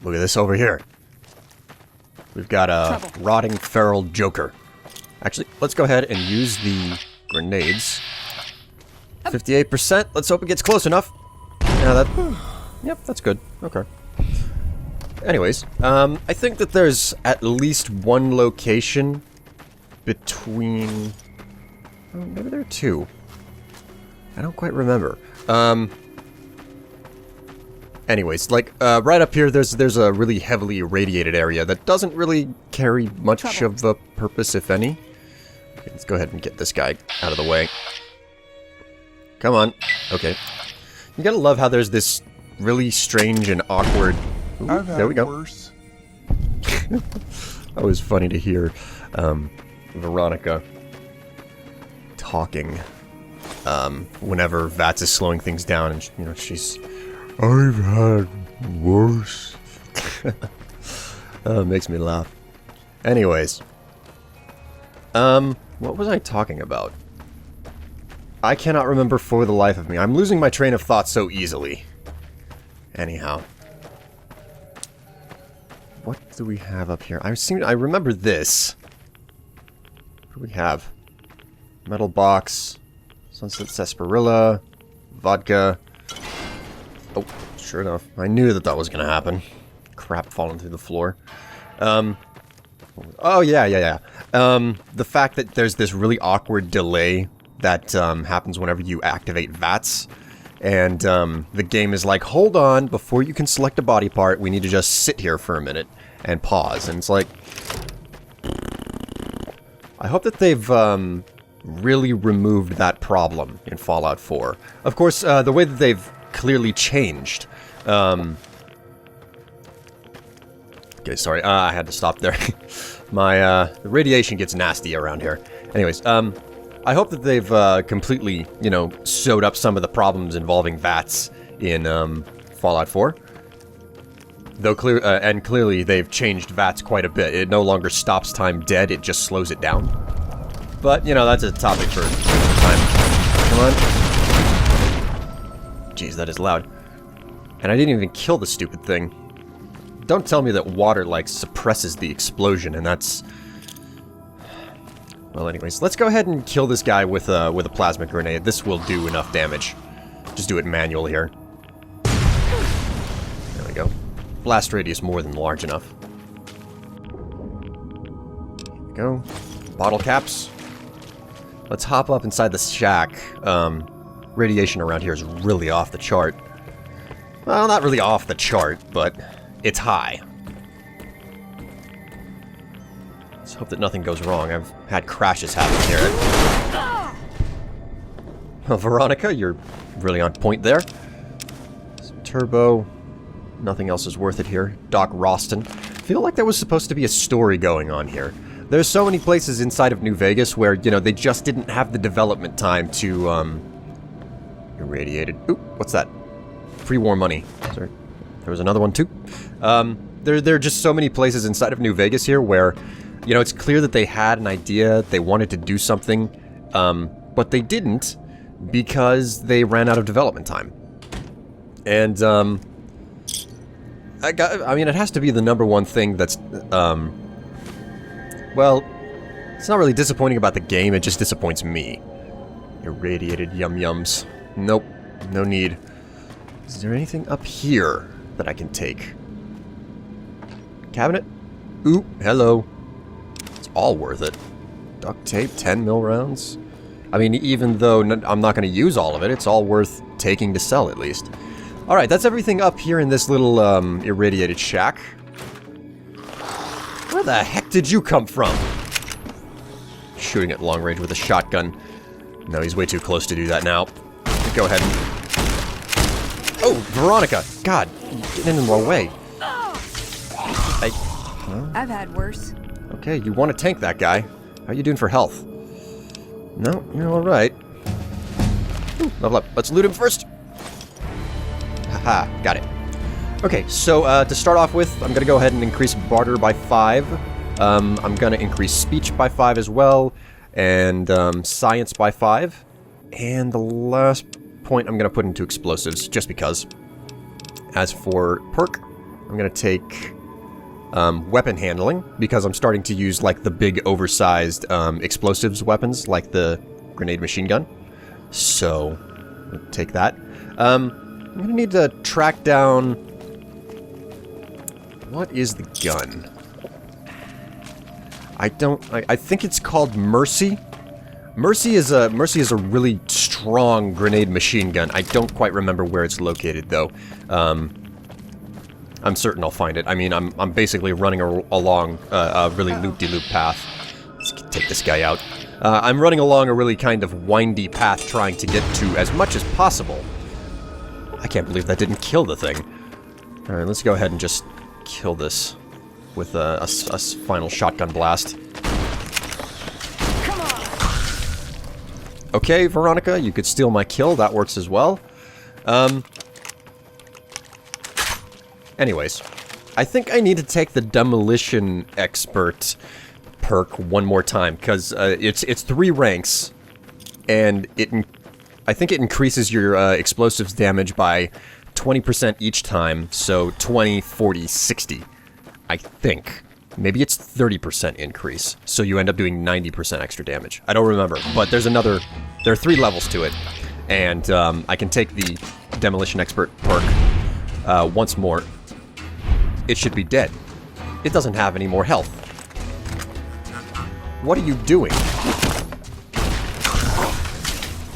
Look at this over here. We've got a rotting feral joker. Actually, let's go ahead and use the grenades. 58%. Let's hope it gets close enough. Yeah, that... Yep, that's good. Okay. Anyways, I think that there's at least one location between... Oh, maybe there are two. I don't quite remember. Anyways, like, right up here, there's a really heavily irradiated area that doesn't really carry much of a purpose, if any. Okay, let's go ahead and get this guy out of the way. Come on. Okay. You gotta love how there's this really strange and awkward... Ooh, there we go. Worse. That was funny to hear Veronica talking whenever Vats is slowing things down, and you know, she's... I've had worse. It makes me laugh. Anyways. What was I talking about? I cannot remember for the life of me. I'm losing my train of thought so easily. Anyhow. What do we have up here? I remember this. What do we have? Metal box. Sunset sarsaparilla. Vodka. Oh, sure enough. I knew that was going to happen. Crap falling through the floor. Oh, yeah. The fact that there's this really awkward delay that happens whenever you activate VATS. And the game is like, hold on, before you can select a body part, we need to just sit here for a minute and pause. And it's like... I hope that they've really removed that problem in Fallout 4. Of course, the way that they've clearly changed... Okay, sorry, I had to stop there. The radiation gets nasty around here. Anyways, I hope that they've completely, you know, sewed up some of the problems involving VATS in Fallout 4. Though clearly they've changed VATS quite a bit. It no longer stops time dead, it just slows it down. But, you know, that's a topic for another time. Come on. Jeez, that is loud. And I didn't even kill the stupid thing. Don't tell me that water, like, suppresses the explosion, and that's... Well, anyways, let's go ahead and kill this guy with a plasma grenade. This will do enough damage. Just do it manual here. There we go. Blast radius more than large enough. There we go. Bottle caps. Let's hop up inside the shack. Radiation around here is really off the chart. Well, not really off the chart, but it's high. Let's hope that nothing goes wrong. I've had crashes happen here. Well, Veronica, you're really on point there. Some turbo. Nothing else is worth it here. Doc Roston. I feel like there was supposed to be a story going on here. There's so many places inside of New Vegas where, you know, they just didn't have the development time to, irradiated. Oop, what's that? Pre-war money. Sorry. There was another one, too. There are just so many places inside of New Vegas here where, you know, it's clear that they had an idea, they wanted to do something, but they didn't because they ran out of development time. And, I mean, it has to be the number one thing that's, well, it's not really disappointing about the game, it just disappoints me. Irradiated yum-yums. Nope, no need. Is there anything up here that I can take? Cabinet? Ooh, hello. It's all worth it. Duct tape, 10 mil rounds. I mean, even though I'm not going to use all of it, it's all worth taking to sell at least. Alright, that's everything up here in this little irradiated shack. Where the heck did you come from? Shooting at long range with a shotgun. No, he's way too close to do that now. Go ahead. Oh, Veronica! God, getting in the way. I've had worse. Okay, you want to tank that guy. How you doing for health? No, you're alright. Level up. Let's loot him first. Haha, got it. Okay, so to start off with, I'm going to go ahead and increase barter by 5. I'm going to increase speech by 5 as well, and science by 5. And the last point I'm going to put into explosives, just because. As for perk, I'm gonna take weapon handling, because I'm starting to use, like, the big, oversized explosives weapons, like the grenade machine gun. So, I'll take that. I'm gonna need to track down... What is the gun? I think it's called Mercy. Mercy is a really strong grenade machine gun. I don't quite remember where it's located, though. I'm certain I'll find it. I mean, I'm basically running along a really loop-de-loop path. Let's take this guy out. I'm running along a really kind of windy path trying to get to as much as possible. I can't believe that didn't kill the thing. Alright, let's go ahead and just kill this with a final shotgun blast. Come on. Okay, Veronica, you could steal my kill. That works as well. Anyways, I think I need to take the Demolition Expert perk one more time, because it's 3 ranks, and I think it increases your explosives damage by 20% each time, so 20, 40, 60, I think. Maybe it's 30% increase, so you end up doing 90% extra damage. I don't remember, but there are 3 levels to it, and I can take the Demolition Expert perk once more. It should be dead. It doesn't have any more health. What are you doing?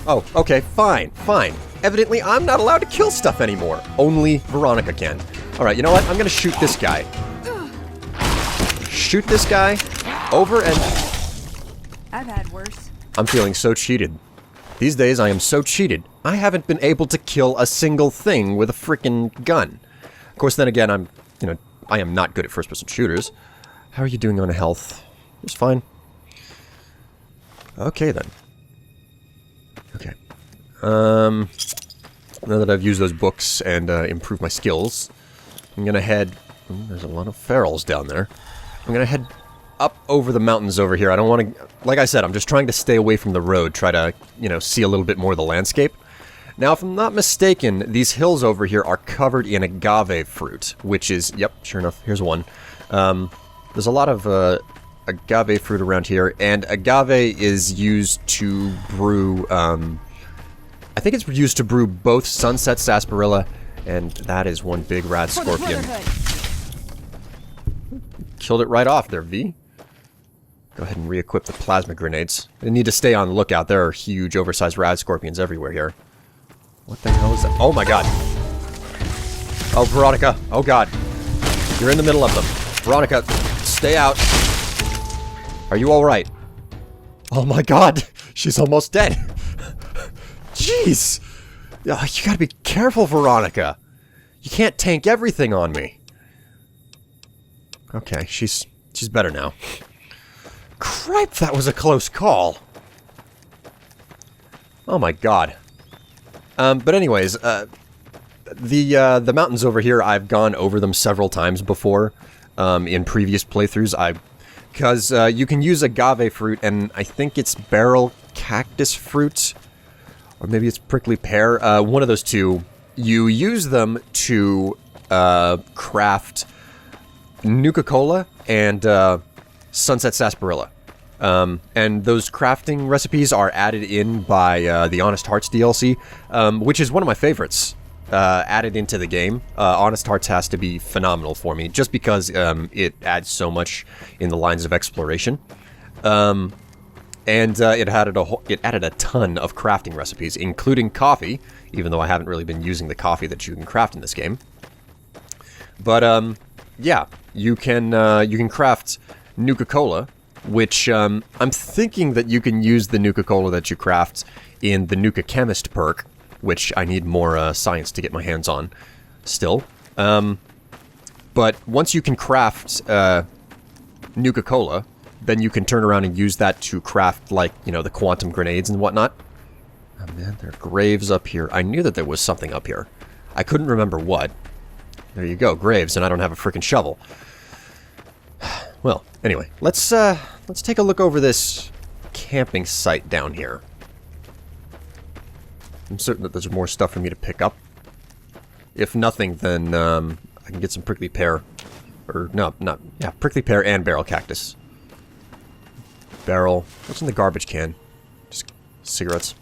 Oh, okay, fine. Evidently, I'm not allowed to kill stuff anymore. Only Veronica can. Alright, you know what? I'm gonna shoot this guy. Shoot this guy over and... I've had worse. I'm feeling so cheated. These days, I am so cheated. I haven't been able to kill a single thing with a frickin' gun. Of course, then again, I am not good at first-person shooters. How are you doing on health? Just fine. Okay, then. Okay. Now that I've used those books and improved my skills, I'm gonna head... Ooh, there's a lot of ferals down there. I'm gonna head up over the mountains over here. I don't want to... Like I said, I'm just trying to stay away from the road, try to, see a little bit more of the landscape. Now, if I'm not mistaken, these hills over here are covered in agave fruit, which is... Yep, sure enough, here's one. There's a lot of agave fruit around here, and agave is used to brew... I think it's used to brew both Sunset Sarsaparilla, and that is one big rad scorpion. Killed it right off there, V. Go ahead and re-equip the plasma grenades. I need to stay on the lookout. There are huge, oversized rad scorpions everywhere here. What the hell is that? Oh my god. Oh, Veronica. Oh god. You're in the middle of them. Veronica, stay out. Are you alright? Oh my god. She's almost dead. Jeez. You gotta be careful, Veronica. You can't tank everything on me. Okay, she's better now. Cripe, that was a close call. Oh my god. But anyways, the mountains over here, I've gone over them several times before, in previous playthroughs. Because you can use agave fruit, and I think it's barrel cactus fruit, or maybe it's prickly pear, one of those two. You use them to craft Nuka-Cola and Sunset Sarsaparilla. And those crafting recipes are added in by the Honest Hearts DLC, which is one of my favorites added into the game. Honest Hearts has to be phenomenal for me, just because it adds so much in the lines of exploration. And it added a ton of crafting recipes, including coffee, even though I haven't really been using the coffee that you can craft in this game. But yeah, you can craft Nuka-Cola, which I'm thinking that you can use the Nuka-Cola that you craft in the Nuka Chemist perk, which I need more science to get my hands on still. But once you can craft Nuka-Cola, then you can turn around and use that to craft, like, the quantum grenades and whatnot. Oh man, there are graves up here. I knew that there was something up here. I couldn't remember what. There you go, graves, and I don't have a freaking shovel. Well, anyway, let's take a look over this camping site down here. I'm certain that there's more stuff for me to pick up. If nothing, then I can get some prickly pear. Or, no, not... Yeah, prickly pear and barrel cactus. Barrel. What's in the garbage can? Just cigarettes.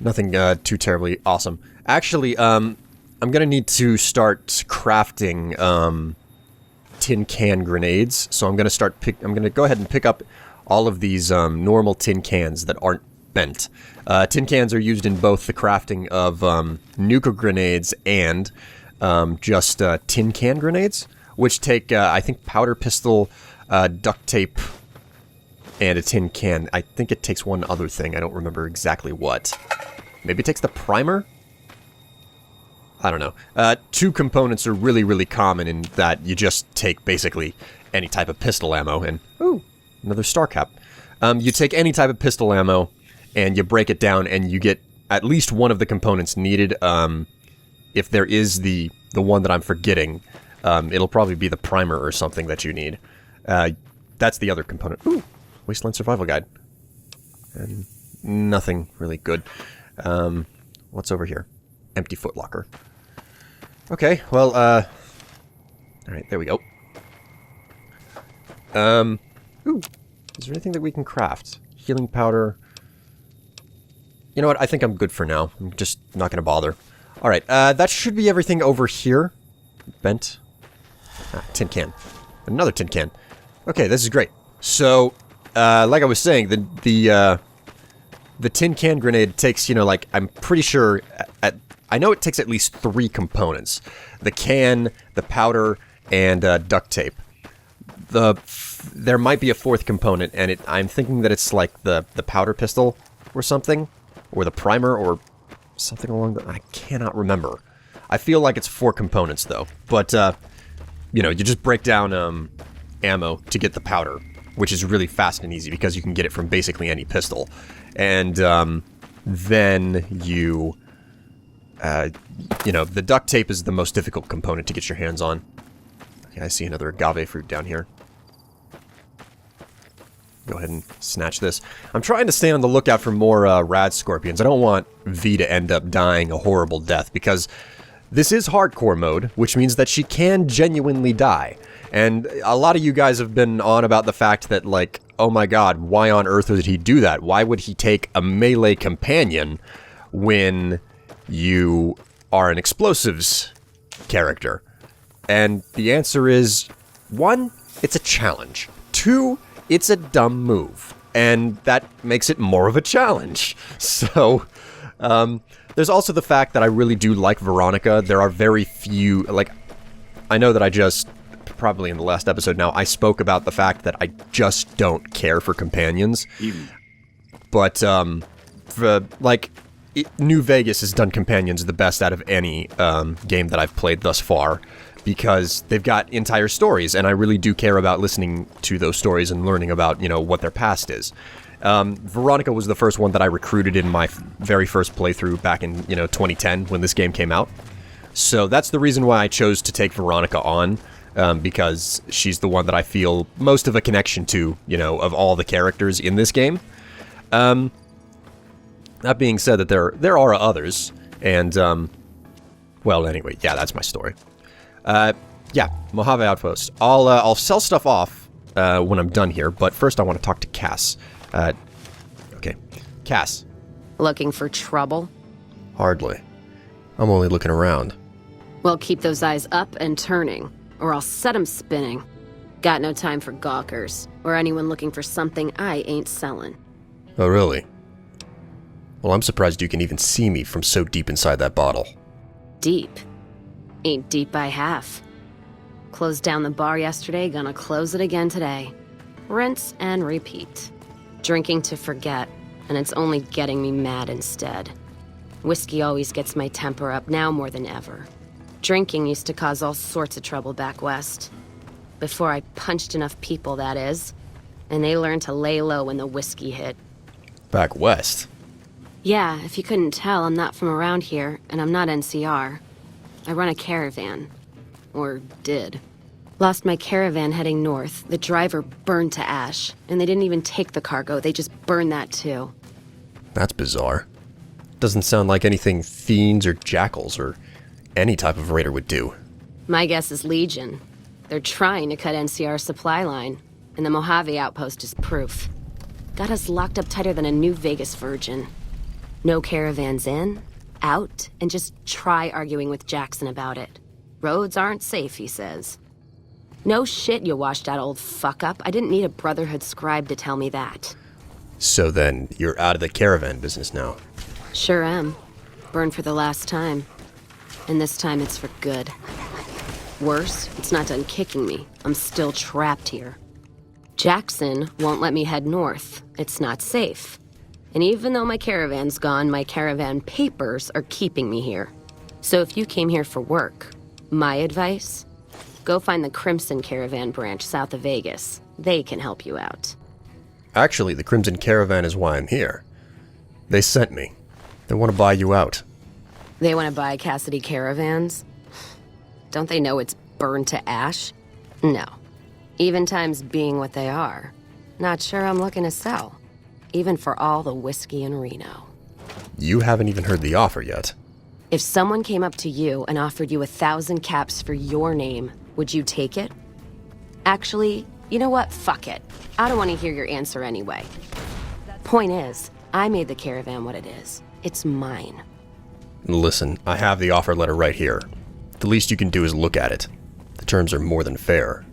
Nothing too terribly awesome. Actually, I'm gonna need to start crafting tin can grenades. So I'm gonna go ahead and pick up all of these normal tin cans that aren't bent. Tin cans are used in both the crafting of nuka grenades and just tin can grenades, which take I think powder pistol, duct tape, and a tin can. I think it takes one other thing. I don't remember exactly what. Maybe it takes the primer? I don't know. Two components are really, really common in that you just take basically any type of pistol ammo and... Ooh, another star cap. You take any type of pistol ammo and you break it down and you get at least one of the components needed. If there is the one that I'm forgetting, it'll probably be the primer or something that you need. That's the other component. Ooh, Wasteland Survival Guide. And nothing really good. What's over here? Empty footlocker. Okay, well, alright, there we go. Ooh, is there anything that we can craft? Healing powder. You know what, I think I'm good for now. I'm just not gonna bother. Alright, that should be everything over here. Bent. Tin can. Another tin can. Okay, this is great. So, like I was saying, the tin can grenade takes, you know, like, I'm pretty sure, I know it takes at least 3 components. The can, the powder, and duct tape. There might be a 4th component, and I'm thinking that it's like the powder pistol or something, or the primer, or something along the... I cannot remember. I feel like it's 4 components, though. But, you know, you just break down ammo to get the powder, which is really fast and easy because you can get it from basically any pistol. And then you know, the duct tape is the most difficult component to get your hands on. Okay, I see another agave fruit down here. Go ahead and snatch this. I'm trying to stay on the lookout for more rad scorpions. I don't want V to end up dying a horrible death because this is hardcore mode, which means that she can genuinely die. And a lot of you guys have been on about the fact that, like, oh my god, why on earth would he do that? Why would he take a melee companion when you are an explosives character? And the answer is, 1, it's a challenge. 2, it's a dumb move. And that makes it more of a challenge. So, there's also the fact that I really do like Veronica. There are very few, like, I know that I just, probably in the last episode now, I spoke about the fact that I just don't care for companions. But, New Vegas has done companions the best out of any game that I've played thus far, because they've got entire stories, and I really do care about listening to those stories and learning about, you know, what their past is. Veronica was the first one that I recruited in my very first playthrough back in, you know, 2010 when this game came out. So that's the reason why I chose to take Veronica on, because she's the one that I feel most of a connection to, you know, of all the characters in this game. That being said, that there are others, and, well, anyway, yeah, that's my story. Yeah, Mojave Outpost. I'll sell stuff off, when I'm done here, but first I want to talk to Cass. Okay. Cass. Looking for trouble? Hardly. I'm only looking around. Well, keep those eyes up and turning, or I'll set 'em spinning. Got no time for gawkers, or anyone looking for something I ain't selling. Oh, really? Well, I'm surprised you can even see me from so deep inside that bottle. Deep? Ain't deep by half. Closed down the bar yesterday, gonna close it again today. Rinse and repeat. Drinking to forget, and it's only getting me mad instead. Whiskey always gets my temper up, now more than ever. Drinking used to cause all sorts of trouble back west. Before I punched enough people, that is. And they learned to lay low when the whiskey hit. Back west? Yeah, if you couldn't tell, I'm not from around here, and I'm not NCR. I run a caravan. Or did. Lost my caravan heading north. The driver burned to ash. And they didn't even take the cargo, they just burned that too. That's bizarre. Doesn't sound like anything fiends or jackals or any type of raider would do. My guess is Legion. They're trying to cut NCR's supply line, and the Mojave outpost is proof. Got us locked up tighter than a New Vegas virgin. No caravans in, out, and just try arguing with Jackson about it. Roads aren't safe, he says. No shit, you washed out old fuck-up. I didn't need a Brotherhood scribe to tell me that. So then, you're out of the caravan business now. Sure am. Burned for the last time. And this time it's for good. Worse, it's not done kicking me. I'm still trapped here. Jackson won't let me head north. It's not safe. And even though my caravan's gone, my caravan papers are keeping me here. So if you came here for work, my advice? Go find the Crimson Caravan branch south of Vegas. They can help you out. Actually, the Crimson Caravan is why I'm here. They sent me. They want to buy you out. They want to buy Cassidy caravans? Don't they know it's burned to ash? No. Even times being what they are. Not sure I'm looking to sell. Even for all the whiskey in Reno. You haven't even heard the offer yet. If someone came up to you and offered you 1,000 caps for your name, would you take it? Actually, you know what? Fuck it. I don't want to hear your answer anyway. Point is, I made the caravan what it is. It's mine. Listen, I have the offer letter right here. The least you can do is look at it. The terms are more than fair.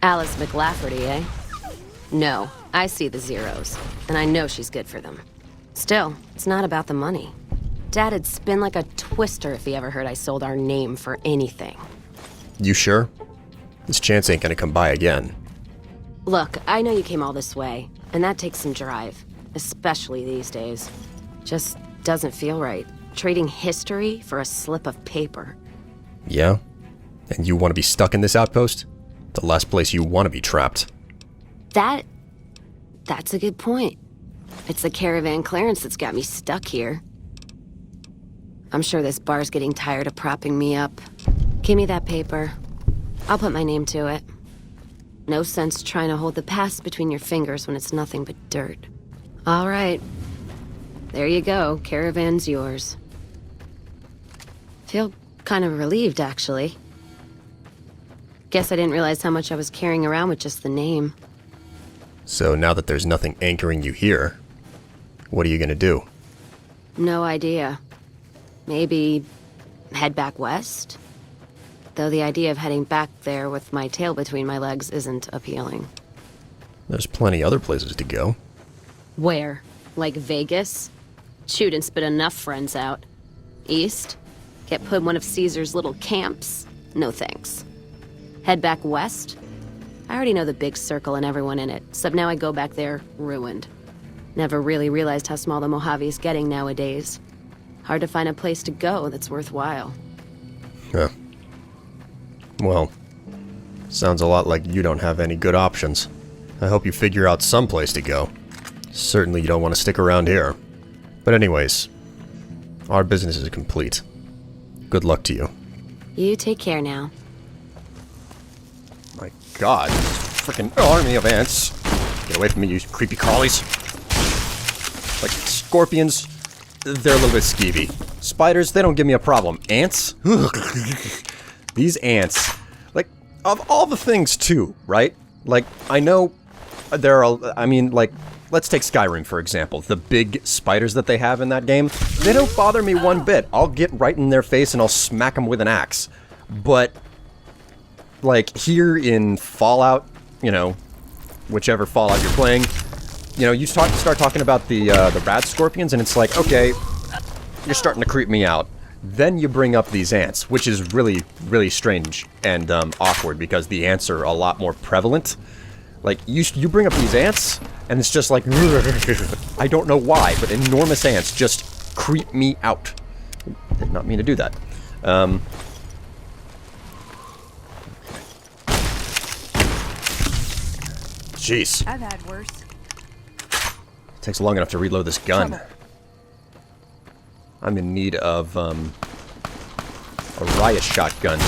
Alice McLafferty, eh? No, I see the zeros, and I know she's good for them. Still, it's not about the money. Dad'd spin like a twister if he ever heard I sold our name for anything. You sure? This chance ain't gonna come by again. Look, I know you came all this way, and that takes some drive, especially these days. Just doesn't feel right. Trading history for a slip of paper. Yeah? And you want to be stuck in this outpost? The last place you want to be trapped. That's a good point. It's the caravan clearance that's got me stuck here. I'm sure this bar's getting tired of propping me up. Give me that paper. I'll put my name to it. No sense trying to hold the past between your fingers when it's nothing but dirt. All right. There you go. Caravan's yours. Feel kind of relieved, actually. Guess I didn't realize how much I was carrying around with just the name. So now that there's nothing anchoring you here, what are you gonna do? No idea. Maybe head back west? Though the idea of heading back there with my tail between my legs isn't appealing. There's plenty other places to go. Where? Like Vegas? Shoot and spit enough friends out. East? Get put in one of Caesar's little camps? No thanks. Head back west? I already know the big circle and everyone in it, except now I go back there ruined. Never really realized how small the Mojave's getting nowadays. Hard to find a place to go that's worthwhile. Huh. Well, sounds a lot like you don't have any good options. I hope you figure out some place to go. Certainly you don't want to stick around here. But anyways, our business is complete. Good luck to you. You take care now. My god, freaking army of ants. Get away from me, you creepy crawlies. Like, scorpions, they're a little bit skeevy. Spiders, they don't give me a problem. Ants? These ants, like, of all the things too, right? Like, I know there are, I mean, like, let's take Skyrim, for example. The big spiders that they have in that game, they don't bother me one bit. I'll get right in their face and I'll smack them with an axe. But, like, here in Fallout, you know, whichever Fallout you're playing, you know, you start talking about the rad scorpions, and it's like, okay, you're starting to creep me out. Then you bring up these ants, which is really, really strange and awkward, because the ants are a lot more prevalent. Like, you bring up these ants, and it's just like, I don't know why, but enormous ants just creep me out. Did not mean to do that. Jeez. I've had worse. Takes long enough to reload this gun. Trouble. I'm in need of a riot shotgun.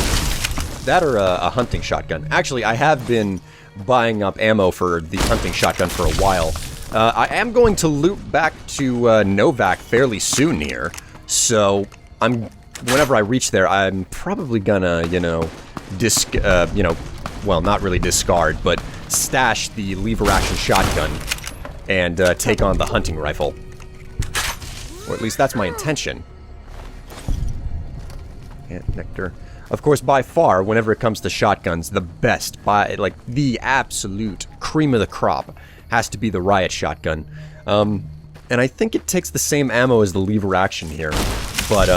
That or a hunting shotgun. Actually, I have been buying up ammo for the hunting shotgun for a while. I am going to loop back to Novak fairly soon here, so I'm whenever I reach there, I'm probably gonna, well, not really discard, but stash the lever-action shotgun and take on the hunting rifle. Or at least that's my intention. Ant nectar. Of course, by far, whenever it comes to shotguns, the best, like, the absolute cream of the crop has to be the riot shotgun. And I think it takes the same ammo as the lever action here. But,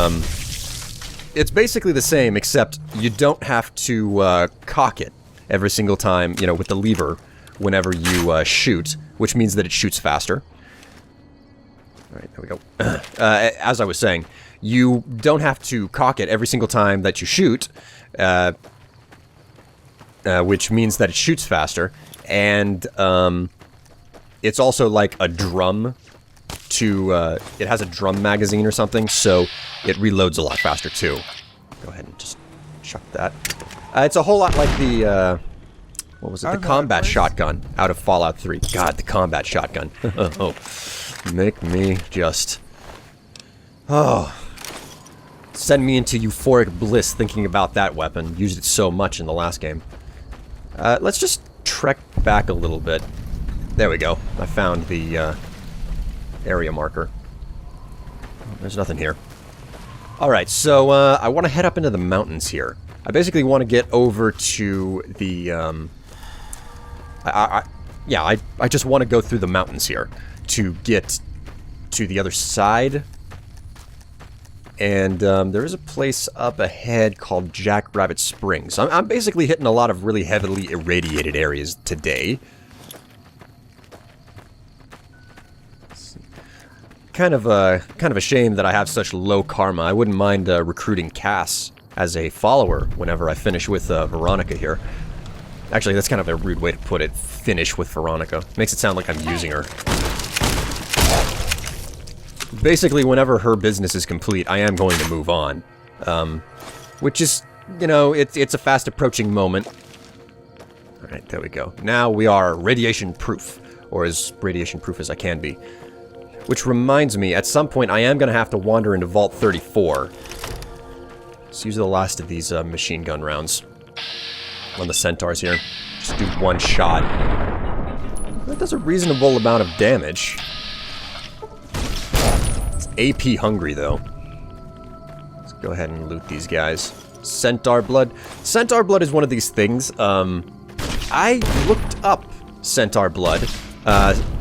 it's basically the same, except you don't have to, cock it every single time, with the lever whenever you, shoot, which means that it shoots faster. Alright, there we go. As I was saying, you don't have to cock it every single time that you shoot, which means that it shoots faster, and it's also like a drum it has a drum magazine or something, so it reloads a lot faster too. Go ahead and just chuck that. It's a whole lot like the, what was it? The combat shotgun out of Fallout 3. God, the combat shotgun. Oh, make me just... Oh... Send me into euphoric bliss thinking about that weapon. Used it so much in the last game. Let's just trek back a little bit. There we go. I found the area marker. There's nothing here. Alright, so I want to head up into the mountains here. I basically want to get over to the... I just want to go through the mountains here to get to the other side. And there is a place up ahead called Jackrabbit Springs. I'm basically hitting a lot of really heavily irradiated areas today. Kind of a shame that I have such low karma. I wouldn't mind recruiting Cass as a follower whenever I finish with Veronica here. Actually, that's kind of a rude way to put it. Finish with Veronica. Makes it sound like I'm using her. Basically, whenever her business is complete, I am going to move on. Which is, it's a fast approaching moment. Alright, there we go. Now we are radiation proof, or as radiation proof as I can be. Which reminds me, at some point I am going to have to wander into Vault 34. Let's use the last of these machine gun rounds on the centaurs here. Just do one shot. That does a reasonable amount of damage. AP hungry, though. Let's go ahead and loot these guys. Centaur blood. Centaur blood is one of these things. I looked up centaur blood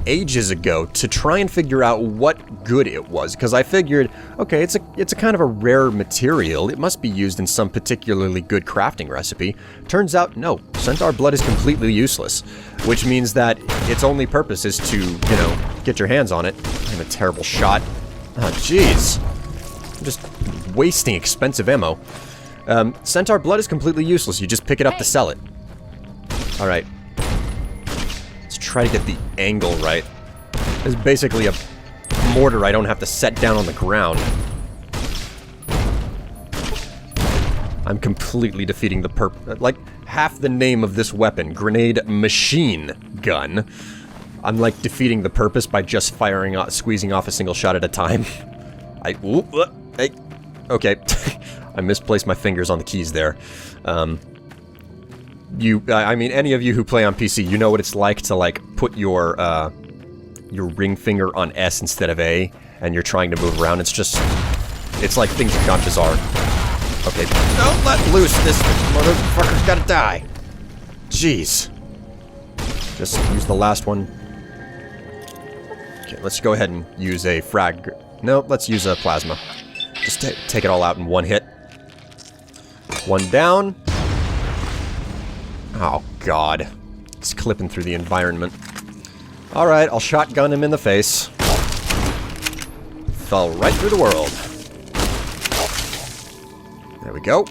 ages ago to try and figure out what good it was, because I figured, okay, it's a kind of a rare material. It must be used in some particularly good crafting recipe. Turns out, no. Centaur blood is completely useless, which means that its only purpose is to, get your hands on it. I'm a terrible shot. Oh, jeez. I'm just wasting expensive ammo. Centaur blood is completely useless. You just pick it up to sell it. Alright. Let's try to get the angle right. It's basically a mortar I don't have to set down on the ground. I'm completely defeating the like, half the name of this weapon, grenade machine gun. I'm like defeating the purpose by just squeezing off a single shot at a time. Okay. I misplaced my fingers on the keys there. I mean, any of you who play on PC, you know what it's like to, like, put your ring finger on S instead of A, and you're trying to move around. It's like things have gone bizarre. Okay, don't let loose, this motherfucker's gotta die. Jeez. Just use the last one. Okay, let's go ahead and use a frag... No, let's use a plasma. Just take it all out in one hit. One down. Oh, God. It's clipping through the environment. Alright, I'll shotgun him in the face. Fell right through the world. There we go.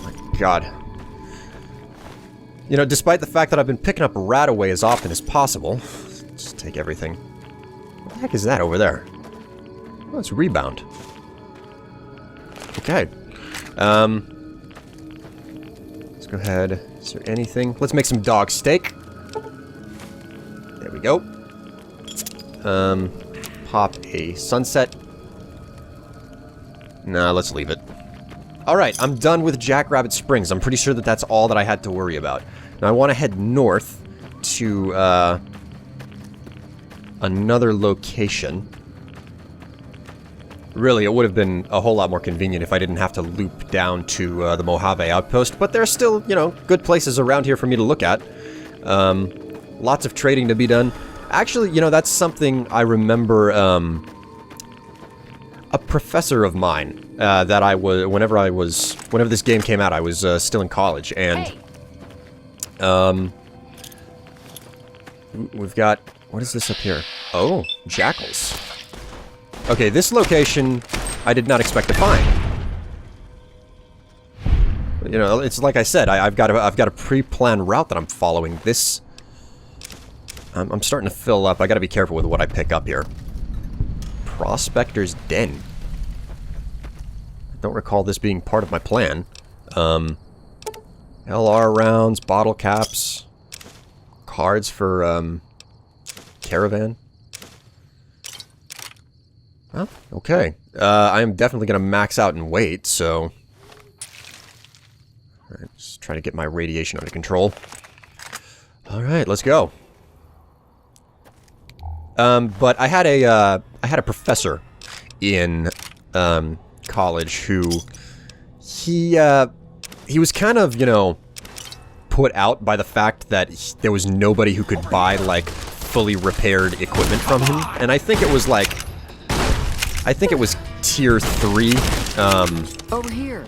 My God. Despite the fact that I've been picking up Radaway as often as possible, just take everything. What the heck is that over there? Oh, it's Rebound. Okay. Let's go ahead. Is there anything? Let's make some dog steak. There we go. Pop a sunset. Nah, let's leave it. Alright, I'm done with Jackrabbit Springs. I'm pretty sure that that's all that I had to worry about. Now I want to head north to, another location. Really, it would have been a whole lot more convenient if I didn't have to loop down to, the Mojave Outpost, but there are still, you know, good places around here for me to look at. Lots of trading to be done. Actually, you know, that's something I remember, a professor of mine, that I was, whenever this game came out, I was, still in college, and, we've got, what is this up here? Oh, jackals. Okay, this location, I did not expect to find. You know, it's like I said, I've got a pre-planned route that I'm following. This, I'm starting to fill up. I gotta be careful with what I pick up here. Prospector's Den. I don't recall this being part of my plan. LR rounds, bottle caps, cards for, caravan. Well, okay. I am definitely gonna max out and wait, so... Alright, just trying to get my radiation under control. Alright, let's go. But I had a professor in, college who, he was kind of, you know, put out by the fact that there was nobody who could buy, like, fully repaired equipment from him, and I think it was, like, tier 3, Over here.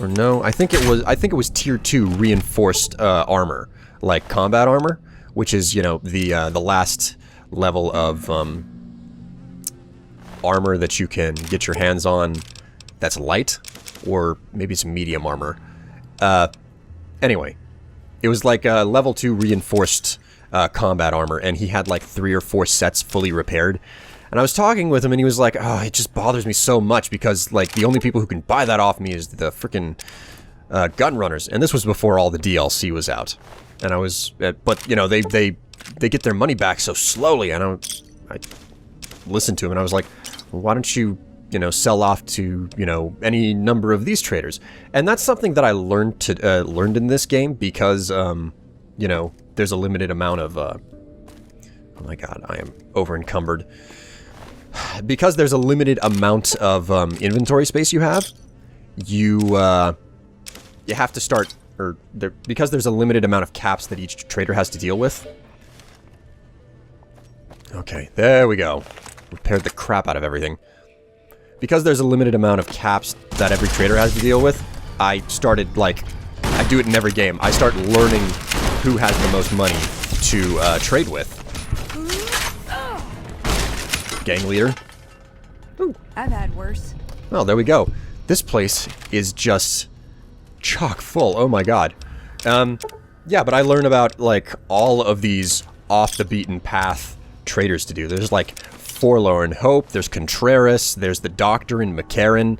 or no, I think it was tier 2 reinforced, armor, like combat armor, which is, you know, the last level of, armor that you can get your hands on that's light, or maybe it's medium armor. Anyway, it was like a level 2 reinforced combat armor, and he had like 3 or 4 sets fully repaired. And I was talking with him, and he was like, oh, it just bothers me so much, because like the only people who can buy that off me is the frickin' gun runners. And this was before all the DLC was out. And I was, but you know, they get their money back so slowly, and I listened to him, and I was like, well, why don't you, you know, sell off to, you know, any number of these traders? And that's something that I learned in this game, because, you know, there's a limited amount of, oh my god, I am over encumbered. Because there's a limited amount of, inventory space you have, you have to start, or, because there's a limited amount of caps that each trader has to deal with. Okay, there we go. Repaired the crap out of everything. Because there's a limited amount of caps that every trader has to deal with, I started, like, I do it in every game. I start learning who has the most money to trade with. Gang leader. Ooh. I've had worse. Well, there we go. This place is just chock full. Oh my god. Yeah, but I learn about, like, all of these off-the-beaten-path traders to do. There's, like, Forlorn Hope, there's Contreras, there's the Doctor in McCarran,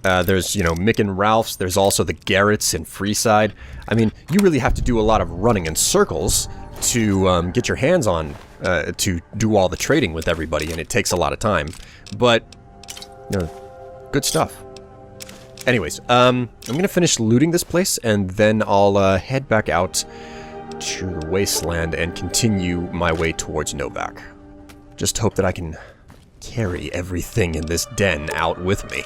there's, you know, Mick and Ralph's, there's also the Garretts in Freeside. I mean, you really have to do a lot of running in circles to get your hands on, to do all the trading with everybody, and it takes a lot of time. But, you know, good stuff. Anyways, I'm gonna finish looting this place, and then I'll head back out to the wasteland and continue my way towards Novak. Just hope that I can carry everything in this den out with me.